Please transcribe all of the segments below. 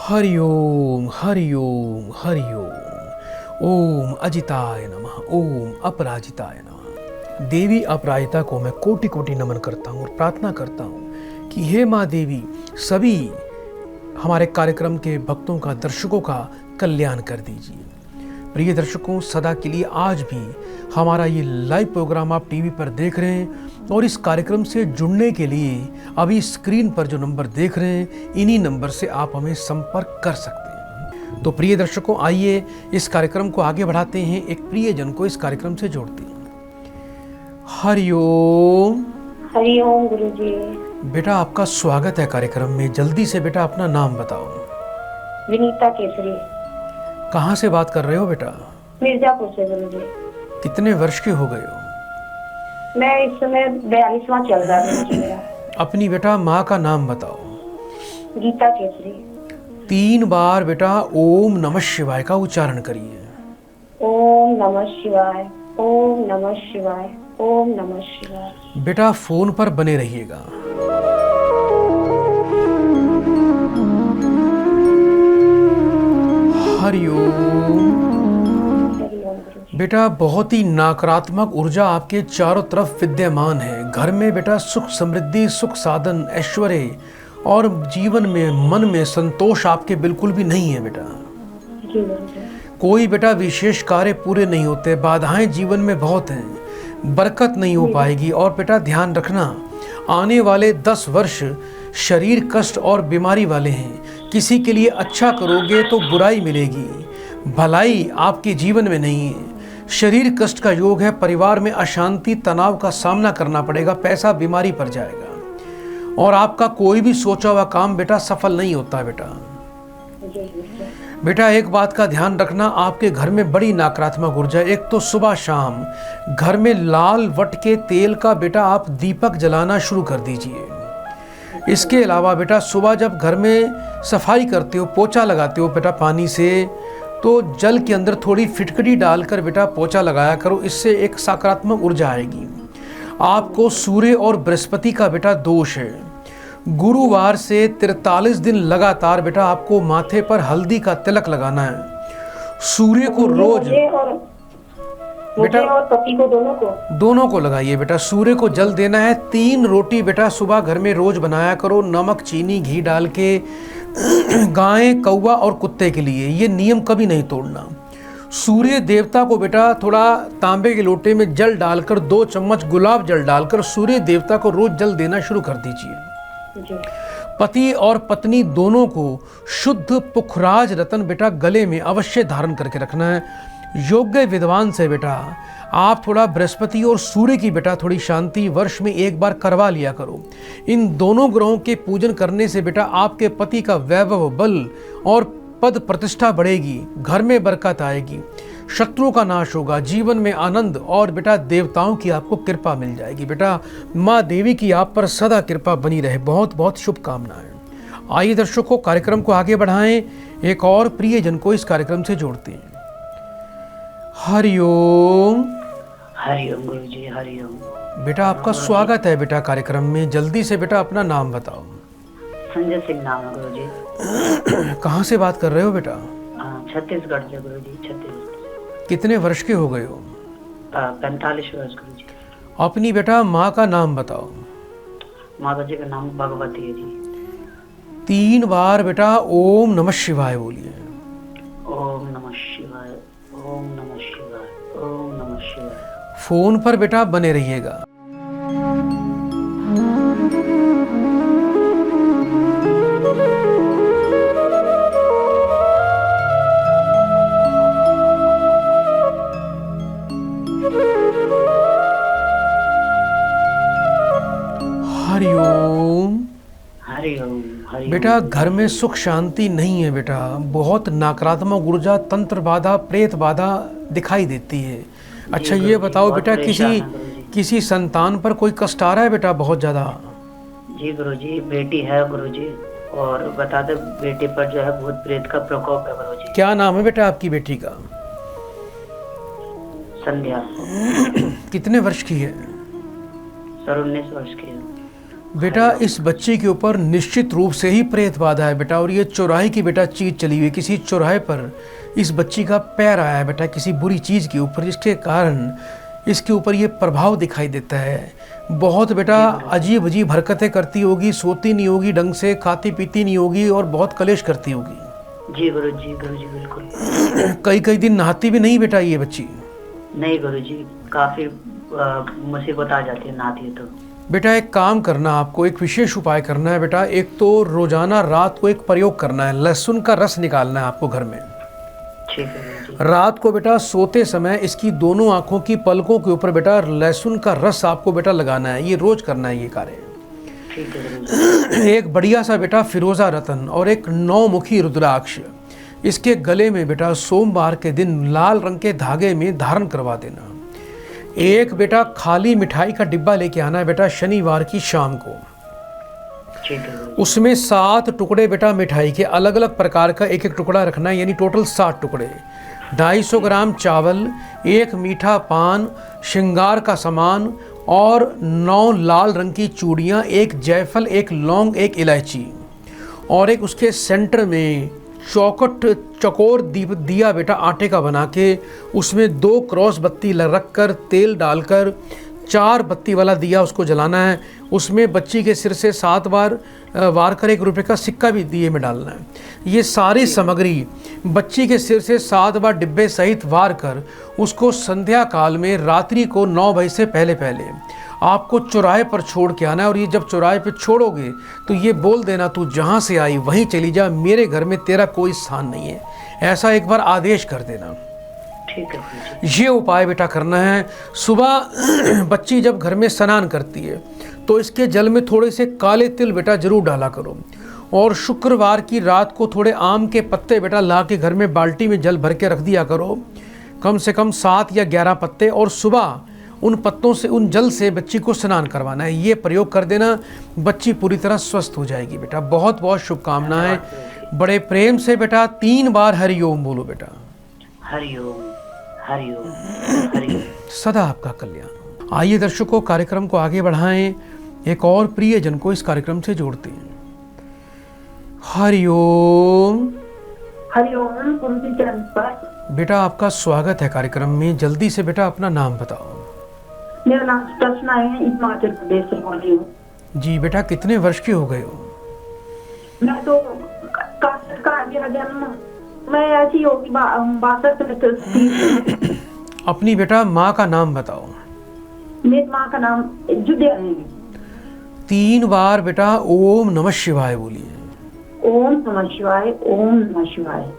हरि ओम हरि ओम हरि ओम। ओम अजिताय नमः, ओम अपराजिताय नमः। देवी अपराजिता को मैं कोटि कोटि नमन करता हूँ और प्रार्थना करता हूँ कि हे माँ देवी, सभी हमारे कार्यक्रम के भक्तों का, दर्शकों का कल्याण कर दीजिए। प्रिय दर्शकों, सदा के लिए आज भी हमारा ये लाइव प्रोग्राम आप टीवी पर देख रहे हैं और इस कार्यक्रम से जुड़ने के लिए अभी स्क्रीन पर जो नंबर देख रहे हैं, इन्हीं नंबर से आप हमें संपर्क कर सकते हैं। तो प्रिय दर्शकों, आइए इस कार्यक्रम को आगे बढ़ाते हैं, एक प्रियजन को इस कार्यक्रम से जोड़ते हैं। हरि ओम। हरि ओम गुरुजी। बेटा, आपका स्वागत है कार्यक्रम में। जल्दी से बेटा अपना नाम बताओ। विनीता केसरी। कहाँ से बात कर रहे हो बेटा? मिर्जापुर से गुरुजी। कितने वर्ष के हो गए हो? मैं इस समय 42वां चल रहा है गुरुजी मेरा। अपनी बेटा माँ का नाम बताओ। गीता केसरी। 3 बार बेटा ओम नमः शिवाय का उच्चारण करिए। ओम नमः शिवाय, ओम नमः शिवाय, ओम नमः शिवाय। बेटा फोन पर बने रहिएगा। हरि ओम। बेटा, बहुत ही नकारात्मक ऊर्जा आपके चारों तरफ विद्यमान है। घर में बेटा सुख समृद्धि, सुख साधन, ऐश्वर्य और जीवन में, मन में संतोष आपके बिल्कुल भी नहीं है बेटा। कोई बेटा विशेष कार्य पूरे नहीं होते, बाधाएं जीवन में बहुत हैं, बरकत नहीं हो पाएगी। और बेटा ध्यान रखना, आने वाले 10 वर्ष शरीर कष्ट और बीमारी वाले हैं। किसी के लिए अच्छा करोगे तो बुराई मिलेगी, भलाई आपके जीवन में नहीं है। शरीर कष्ट का योग है, परिवार में अशांति, तनाव का सामना करना पड़ेगा, पैसा बीमारी पर जाएगा और आपका कोई भी सोचा हुआ काम बेटा सफल नहीं होता बेटा। बेटा एक बात का ध्यान रखना, आपके घर में बड़ी नकारात्मक ऊर्जा। एक तो सुबह शाम घर में लाल वट के तेल का बेटा आप दीपक जलाना शुरू कर दीजिए। इसके अलावा बेटा सुबह जब घर में सफाई करते हो, पोछा लगाते हो बेटा पानी से, तो जल के अंदर थोड़ी फिटकरी डालकर बेटा पोछा लगाया करो। इससे एक सकारात्मक ऊर्जा आएगी। आपको सूर्य और बृहस्पति का बेटा दोष है। गुरुवार से 43 दिन लगातार बेटा आपको माथे पर हल्दी का तिलक लगाना है। सूर्य को रोज बेटा और पति को दोनों को लगाइए बेटा। सूर्य को जल देना है। 3 रोटी बेटा सुबह घर में रोज बनाया करो, नमक चीनी घी डाल के, गाय कौवा और कुत्ते के लिए। ये नियम कभी नहीं तोड़ना। सूर्य देवता को बेटा थोड़ा तांबे के लोटे में जल डालकर, 2 चम्मच गुलाब जल डालकर सूर्य देवता को रोज जल देना शुरू कर दीजिए। पति और पत्नी दोनों को शुद्ध पुखराज रतन बेटा गले में अवश्य धारण करके रखना है। योग्य विद्वान से बेटा आप थोड़ा बृहस्पति और सूर्य की बेटा थोड़ी शांति वर्ष में 1 बार करवा लिया करो। इन दोनों ग्रहों के पूजन करने से बेटा आपके पति का वैभव, बल और पद प्रतिष्ठा बढ़ेगी, घर में बरकत आएगी, शत्रुओं का नाश होगा, जीवन में आनंद और बेटा देवताओं की आपको कृपा मिल जाएगी। बेटा माँ देवी की आप पर सदा कृपा बनी रहे। बहुत बहुत शुभकामनाएं। आइए दर्शकों, कार्यक्रम को आगे बढ़ाएं, एक और प्रियजन को इस कार्यक्रम से जोड़ते हैं। हरि ओम। हरि ओम गुरुजी। हरि ओम। बेटा आपका स्वागत है बेटा कार्यक्रम में। जल्दी से बेटा अपना नाम बताओ। संजय सिंह नाम है गुरुजी। कहाँ से बात कर रहे हो बेटा? छत्तीसगढ़ से गुरुजी। छत्तीसगढ़। कितने वर्ष के हो गए हो? 45 वर्ष गुरुजी। अपनी बेटा माँ का नाम बताओ। माता जी का नाम भगवती है जी। 3 बार बेटा ओम नमः शिवाय बोलिए। ओम नमः शिवाय, ओम नमः शिवाय, ओम नमः शिवाय। फोन पर बेटा बने रहिएगा। हरि ओम। हरि ओम। बेटा घर में सुख शांति नहीं है बेटा। बहुत नकारात्मक ऊर्जा, तंत्र बाधा, प्रेत बाधा दिखाई देती है। अच्छा ये बताओ बेटा, किसी संतान पर कोई कष्ट आ रहा है बेटा बहुत ज्यादा? जी गुरुजी, बेटी है गुरुजी, और बता दे बेटी पर जो है भूत प्रेत का प्रकोप है गुरुजी। क्या नाम है बेटा आपकी बेटी का? संध्या। कितने वर्ष की है? सर 19 वर्ष की है। बेटा इस बच्चे के ऊपर निश्चित रूप से ही प्रेत बाधा है बेटा, और ये चौराहे की बेटा चीज़ चली हुई है। किसी चौराहे पर इस बच्ची का पैर आया है बेटा किसी बुरी चीज़ के ऊपर, जिसके कारण इसके ऊपर ये प्रभाव दिखाई देता है। बहुत बेटा अजीब अजीब हरकतें करती होगी, सोती नहीं होगी ढंग से, खाती पीती नहीं होगी और बहुत कलेश करती होगी। जी गुरुजी बिल्कुल। कई कई दिन नहाती भी नहीं बेटा ये बच्ची? नहीं गुरुजी, काफी मुसीबत आ जाती है नहाती है तो। बेटा एक काम करना, आपको एक विशेष उपाय करना है बेटा। एक तो रोजाना रात को एक प्रयोग करना है, लहसुन का रस निकालना है आपको घर में। ठीक है गुरुजी। रात को बेटा सोते समय इसकी दोनों आंखों की पलकों के ऊपर बेटा लहसुन का रस आपको बेटा लगाना है। ये रोज करना है ये कार्य। ठीक है गुरुजी। एक बढ़िया सा बेटा फिरोजा रतन और एक 9 मुखी रुद्राक्ष इसके गले में बेटा सोमवार के दिन लाल रंग के धागे में धारण करवा देना। एक बेटा खाली मिठाई का डिब्बा लेके आना है बेटा शनिवार की शाम को। ठीक है गुरुजी। उसमें 7 टुकड़े बेटा मिठाई के अलग अलग प्रकार का एक एक टुकड़ा रखना है, यानी टोटल 7 टुकड़े। 250 ग्राम चावल, 1 मीठा पान, श्रृंगार का सामान और 9 लाल रंग की चूड़ियाँ, 1 जायफल, 1 लौंग, 1 इलायची और एक उसके सेंटर में चौकट चकोर दिया बेटा आटे का बना के उसमें 2 क्रॉस बत्ती रख कर तेल डालकर 4 बत्ती वाला दिया उसको जलाना है। उसमें बच्ची के सिर से 7 बार वार कर 1 रुपये का सिक्का भी दिए में डालना है। ये सारी सामग्री बच्ची के सिर से 7 बार डिब्बे सहित वार कर उसको संध्या काल में रात्रि को 9 बजे से पहले पहले आपको चौराहे पर छोड़ के आना है। और ये जब चौराहे पे छोड़ोगे तो ये बोल देना तू जहाँ से आई वहीं चली जा, मेरे घर में तेरा कोई स्थान नहीं है, ऐसा एक बार आदेश कर देना। ठीक है गुरुजी। ये उपाय बेटा करना है। सुबह बच्ची जब घर में स्नान करती है तो इसके जल में थोड़े से काले तिल बेटा जरूर डाला करो। और शुक्रवार की रात को थोड़े आम के पत्ते बेटा ला के घर में बाल्टी में जल भर के रख दिया करो, कम से कम 7 या 11 पत्ते। और सुबह उन पत्तों से उन जल से बच्ची को स्नान करवाना है। ये प्रयोग कर देना, बच्ची पूरी तरह स्वस्थ हो जाएगी बेटा। बहुत बहुत शुभकामनाएं। बड़े प्रेम से बेटा 3 बार हरिओम बोलो बेटा। हरिओम हरिओम हरिओम। सदा आपका कल्याण हो। आइए दर्शकों, कार्यक्रम को आगे बढ़ाएं, एक और प्रियजन को इस कार्यक्रम से जोड़ते हैं। हरिओम। हरिओम गुरुजी के नमस्कार। बेटा आपका स्वागत है कार्यक्रम में। जल्दी से बेटा अपना नाम बताओ। मेरा नाम प्रश्न है, हिमाचल प्रदेश से बोल रही हूँ। जी बेटा, कितने वर्ष के हो गए हो? मैं तो का मेरा जन्म मैं ऐसी होगी 62 में। अपनी बेटा माँ का नाम बताओ। मेरी माँ का नाम जुदिया है। 3 बार बेटा ओम नमः शिवाय बोलिए। ओम नमः शिवाय, ओम नमः शिवाय।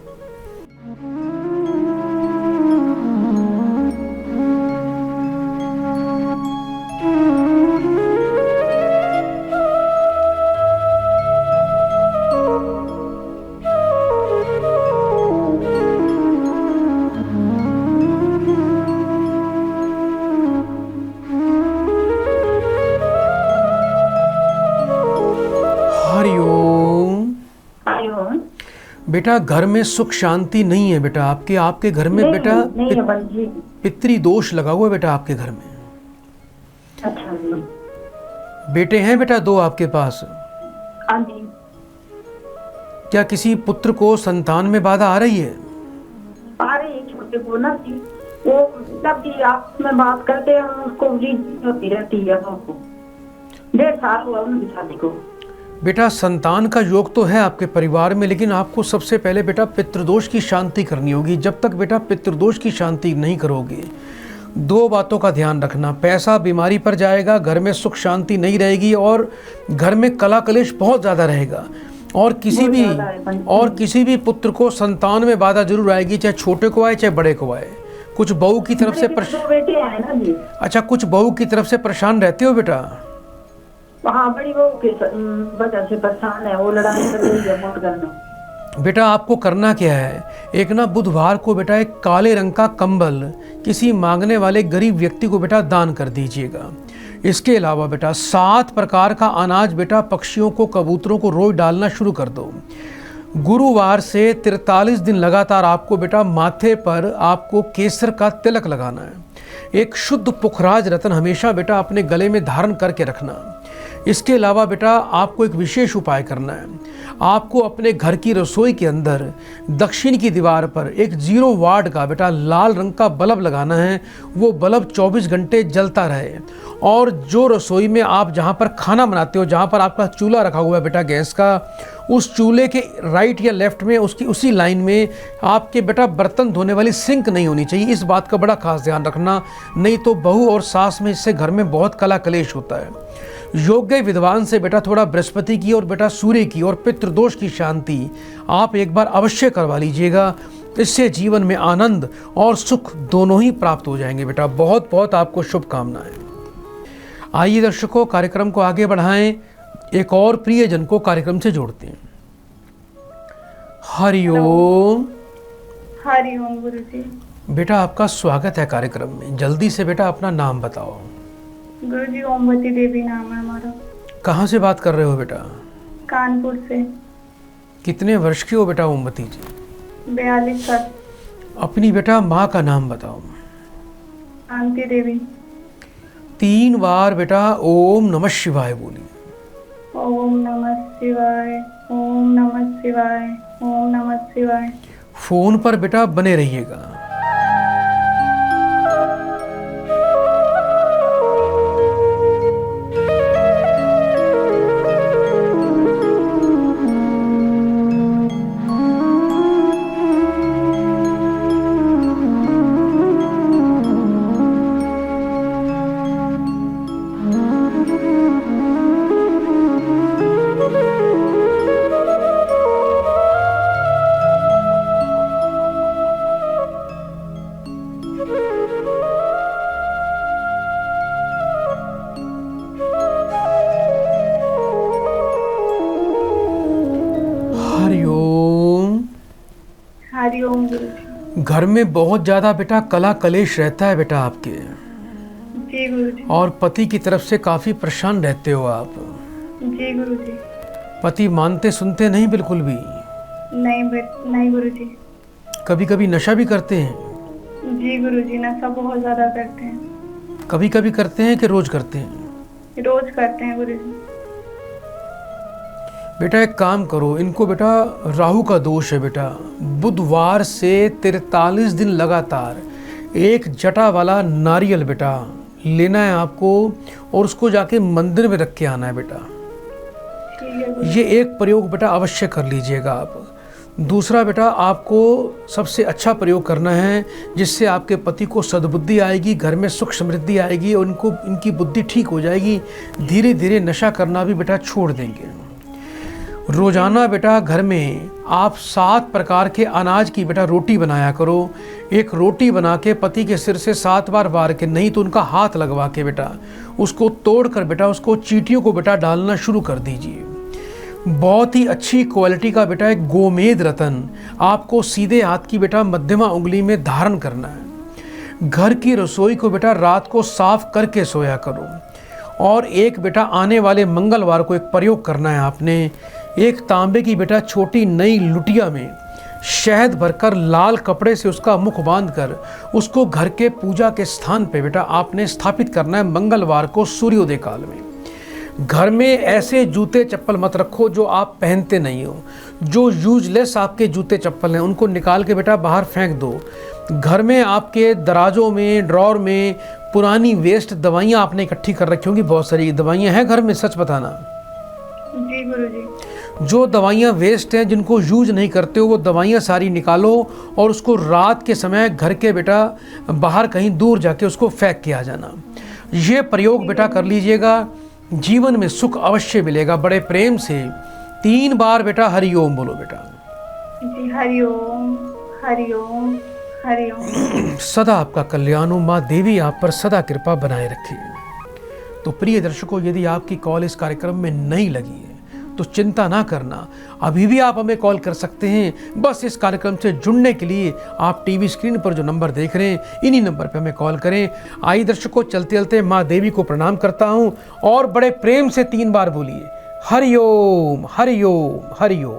बेटा घर में सुख शांति नहीं है बेटा आपके। आपके घर में बेटा पितृ दोष लगा हुआ है बेटा आपके घर में। अच्छा। बेटे हैं बेटा 2 आपके पास? हाँ जी। क्या किसी पुत्र को संतान में बाधा आ रही है? आ रही है छोटे को ना जी, वो जब भी आपस में बात करते हैं उसको होती रहती है। 1.5 साल हुआ उनकी शादी को। बेटा संतान का योग तो है आपके परिवार में, लेकिन आपको सबसे पहले बेटा पितृदोष की शांति करनी होगी। जब तक बेटा पितृदोष की शांति नहीं करोगे, 2 बातों का ध्यान रखना। पैसा बीमारी पर जाएगा, घर में सुख शांति नहीं रहेगी और घर में कला कलेश बहुत ज़्यादा रहेगा। और किसी भी पुत्र को संतान में बाधा जरूर आएगी, चाहे छोटे को आए चाहे बड़े को आए। कुछ बहू की तरफ से बेटे हैं ना जी। अच्छा, कुछ बहू की तरफ से परेशान रहते हो बेटा? हाँ, बड़ी बहू की वजह से परेशान है, वो लड़ाई कर रही है मोट करना। बेटा आपको करना क्या है, एक ना बुधवार को बेटा एक काले रंग का कंबल किसी मांगने वाले गरीब व्यक्ति को बेटा दान कर दीजिएगा। इसके अलावा बेटा 7 प्रकार का अनाज बेटा पक्षियों को, कबूतरों को रोज डालना शुरू कर दो। गुरुवार से 43 दिन लगातार आपको बेटा माथे पर आपको केसर का तिलक लगाना है। एक शुद्ध पुखराज रतन हमेशा बेटा अपने गले में धारण करके रखना। इसके अलावा बेटा आपको एक विशेष उपाय करना है। आपको अपने घर की रसोई के अंदर दक्षिण की दीवार पर एक 0 वाट का बेटा लाल रंग का बल्ब लगाना है। वो बल्ब 24 घंटे जलता रहे और जो रसोई में आप जहाँ पर खाना बनाते हो, जहाँ पर आपका चूल्हा रखा हुआ है बेटा गैस का, उस चूल्हे के राइट या लेफ्ट में उसकी उसी लाइन में आपके बेटा बर्तन धोने वाली सिंक नहीं होनी चाहिए। इस बात का बड़ा खास ध्यान रखना, नहीं तो बहू और सास में इससे घर में बहुत कला कलेश होता है। योग्य विद्वान से बेटा थोड़ा बृहस्पति की और बेटा सूर्य की और पितृदोष की शांति आप एक बार अवश्य करवा लीजिएगा। इससे जीवन में आनंद और सुख दोनों ही प्राप्त हो जाएंगे बेटा। बहुत बहुत आपको शुभकामनाएं। आइए दर्शकों, कार्यक्रम को आगे बढ़ाएं, एक और प्रियजन को कार्यक्रम से जोड़ते हैं। हरिओम। हरिओम गुरुजी। बेटा आपका स्वागत है कार्यक्रम में। जल्दी से बेटा अपना नाम बताओ। गुरुजी ओमवती देवी नाम है हमारा। कहाँ से बात कर रहे हो बेटा? कानपुर से। कितने वर्ष की हो बेटा ओमवती जी? 42 साल। अपनी बेटा माँ का नाम बताओ। शांति देवी। 3 बार बेटा ओम नमः शिवाय बोलिए। ओम नमः शिवाय, ओम नमः शिवाय, ओम नमः शिवाय। फोन पर बेटा बने रहिएगा। हरिओम। हरिओम गुरुजी। घर में बहुत ज़्यादा बेटा कला कलेश रहता है बेटा आपके, जी गुरुजी। और पति की तरफ से काफ़ी परेशान रहते हो आप। जी गुरुजी। पति मानते सुनते नहीं बिल्कुल भी। नहीं गुरुजी। कभी कभी नशा भी करते हैं। जी गुरुजी, नशा बहुत ज्यादा करते हैं। कभी कभी करते हैं कि रोज करते हैं? रोज करते हैं गुरुजी। बेटा एक काम करो, इनको बेटा राहु का दोष है बेटा। बुधवार से 43 दिन लगातार एक जटा वाला नारियल बेटा लेना है आपको और उसको जाके मंदिर में रख के आना है बेटा। ठीक है गुरुजी। ये एक प्रयोग बेटा अवश्य कर लीजिएगा आप। दूसरा बेटा आपको सबसे अच्छा प्रयोग करना है जिससे आपके पति को सद्बुद्धि आएगी, घर में सुख समृद्धि आएगी और इनकी बुद्धि ठीक हो जाएगी। धीरे धीरे नशा करना भी बेटा छोड़ देंगे। रोजाना बेटा घर में आप 7 प्रकार के अनाज की बेटा रोटी बनाया करो। एक रोटी बना के पति के सिर से 7 बार वार के, नहीं तो उनका हाथ लगवा के बेटा उसको तोड़ कर बेटा उसको चींटियों को बेटा डालना शुरू कर दीजिए। बहुत ही अच्छी क्वालिटी का बेटा एक गोमेद रतन आपको सीधे हाथ की बेटा मध्यमा उंगली में धारण करना है। घर की रसोई को बेटा रात को साफ करके सोया करो। और एक बेटा आने वाले मंगलवार को एक प्रयोग करना है आपने। एक तांबे की बेटा छोटी नई लुटिया में शहद भरकर लाल कपड़े से उसका मुख बांधकर उसको घर के पूजा के स्थान पे बेटा आपने स्थापित करना है मंगलवार को सूर्योदय काल में। घर में ऐसे जूते चप्पल मत रखो जो आप पहनते नहीं हो। जो यूजलेस आपके जूते चप्पल हैं उनको निकाल के बेटा बाहर फेंक दो। घर में आपके दराजों में, ड्रॉर में पुरानी वेस्ट दवाइयाँ आपने इकट्ठी कर रखी होंगी। बहुत सारी दवाइयाँ हैं घर में, सच बताना। जी गुरुजी। जो दवाइयाँ वेस्ट हैं जिनको यूज नहीं करते हो वो दवाइयाँ सारी निकालो और उसको रात के समय घर के बेटा बाहर कहीं दूर जाके उसको फेंक के आ जाना। ये प्रयोग बेटा कर लीजिएगा, जीवन में सुख अवश्य मिलेगा। बड़े प्रेम से 3 बार बेटा हरिओम बोलो बेटा। जी हरिओम, हरिओम, हरिओम। सदा आपका कल्याण हो। माँ देवी आप पर सदा कृपा बनाए रखे। तो प्रिय दर्शकों, यदि आपकी कॉल इस कार्यक्रम में नहीं लगी है तो चिंता ना करना, अभी भी आप हमें कॉल कर सकते हैं। बस इस कार्यक्रम से जुड़ने के लिए आप टीवी स्क्रीन पर जो नंबर देख रहे हैं इन्हीं नंबर पर हमें कॉल करें। आइए दर्शकों, चलते चलते माँ देवी को प्रणाम करता हूँ और बड़े प्रेम से 3 बार बोलिए हरिओम, हरिओम, हरिओम।